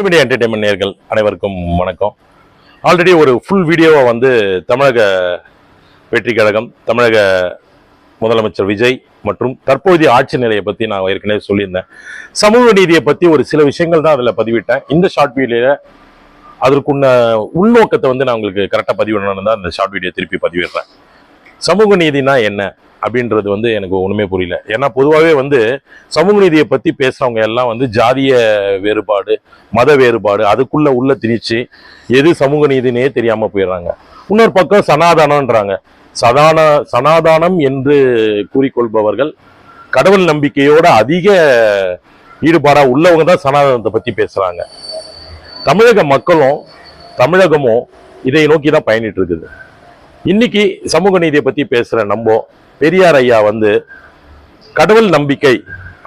Media entertainment நேயர்கள் அனைவருக்கும் வணக்கம். ஆல்ரெடி ஒரு ஃபுல் வீடியோவை வந்து தமிழக வெற்றி கழகம், தமிழக முதலமைச்சர் விஜய் மற்றும் தற்போதைய ஆட்சி நிலையை பற்றி நான் ஏற்கனவே சொல்லியிருந்தேன். சமூக நீதியை பற்றி ஒரு சில விஷயங்கள் தான் அதில் பதிவிட்டேன். இந்த ஷார்ட் வீடியோவில் அதற்குள்ள உள்நோக்கத்தை வந்து நான் உங்களுக்கு கரெக்டாக பதிவிடணும்னு தான் இந்த ஷார்ட் வீடியோ திருப்பி பதிவிடுறேன். சமூக நீதினா என்ன அப்படின்றது வந்து எனக்கு ஒண்ணுமே புரியல. ஏன்னா பொதுவாகவே வந்து சமூக நீதியை பத்தி பேசுறவங்க எல்லாம் வந்து ஜாதிய வேறுபாடு, மத வேறுபாடு அதுக்குள்ள உள்ள திணிச்சு எது சமூக நீதினே தெரியாம போயிடுறாங்க. இன்னொரு பக்கம் சனாதானம்ன்றாங்க. சனாதானம் என்று கூறிக்கொள்பவர்கள் கடவுள் நம்பிக்கையோட அதிக ஈடுபாடா உள்ளவங்க தான் சனாதனத்தை பத்தி பேசுறாங்க. தமிழக மக்களும் தமிழகமும் இதை நோக்கி தான் பயணிட்டு இருக்குது. இன்னைக்கு சமூக நீதியை பத்தி பேசுற நம்ம பெரியார் ஐயா வந்து கடவுள் நம்பிக்கை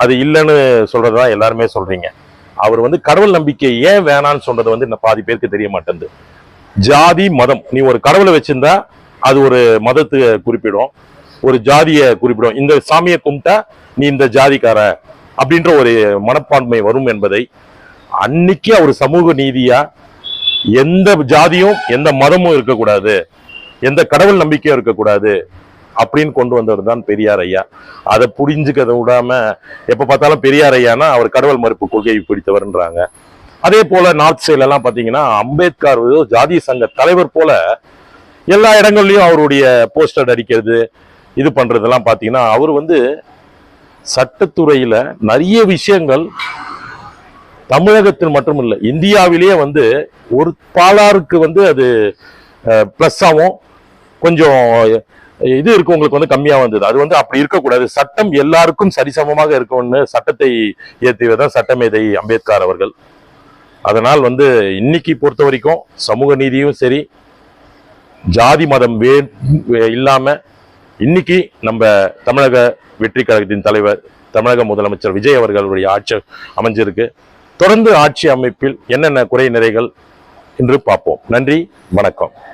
அது இல்லைன்னு சொல்றதுதான் எல்லாருமே சொல்றீங்க. அவர் வந்து கடவுள் நம்பிக்கை ஏன் வேணான்னு சொல்றது வந்து இந்த பாதி பேருக்கு தெரிய மாட்டேங்குது. ஜாதி மதம், நீ ஒரு கடவுளை வச்சிருந்தா அது ஒரு மதத்தை குறிப்பிடும், ஒரு ஜாதியை குறிப்பிடும். இந்த சாமியை கும்பிட்டா நீ இந்த ஜாதிக்கார அப்படின்ற ஒரு மனப்பான்மை வரும் என்பதை அன்னைக்கு அவர் சமூக நீதியா எந்த ஜாதியும் எந்த மதமும் இருக்கக்கூடாது, எந்த கடவுள் நம்பிக்கையும் இருக்கக்கூடாது அப்படின்னு கொண்டு வந்தவர் தான் பெரியார் ஐயா. அதை புரிஞ்சுக்கிறத விடாம எப்ப பார்த்தாலும் பெரியார் ஐயானா அவர் கடவுள் மறுப்பு கொள்கையை பிடித்தவர்ன்றாங்க. அதே போல நார்த் சைட்ல எல்லாம் பாத்தீங்கன்னா அம்பேத்கர் ஜாதி சங்க தலைவர் போல எல்லா இடங்கள்லயும் அவருடைய போஸ்டர் அடிக்கிறது இது பண்றதெல்லாம் பாத்தீங்கன்னா அவர் வந்து சட்டத்துறையில நிறைய விஷயங்கள் தமிழகத்தில் மட்டும் இல்லை இந்தியாவிலேயே வந்து ஒரு பாலாருக்கு வந்து அது பிளஸ் ஆகும், கொஞ்சம் இது இருக்கு உங்களுக்கு வந்து கம்மியா வந்தது. அது வந்து அப்படி இருக்கக்கூடாது, சட்டம் எல்லாருக்கும் சரிசமமாக இருக்கும்னு சட்டத்தை இயற்றியதான் சட்டமேதை அம்பேத்கர் அவர்கள். அதனால் வந்து இன்னைக்கு பொறுத்த வரைக்கும் சமூக நீதியும் சரி ஜாதி மதம் இல்லாம இன்னைக்கு நம்ம தமிழக வெற்றி கழகத்தின் தலைவர் தமிழக முதலமைச்சர் விஜய் அவர்களுடைய ஆட்சி அமைஞ்சிருக்கு. தொடர்ந்து ஆட்சி அமைப்பில் என்னென்ன குறை நிறைகள் என்று பார்ப்போம். நன்றி, வணக்கம்.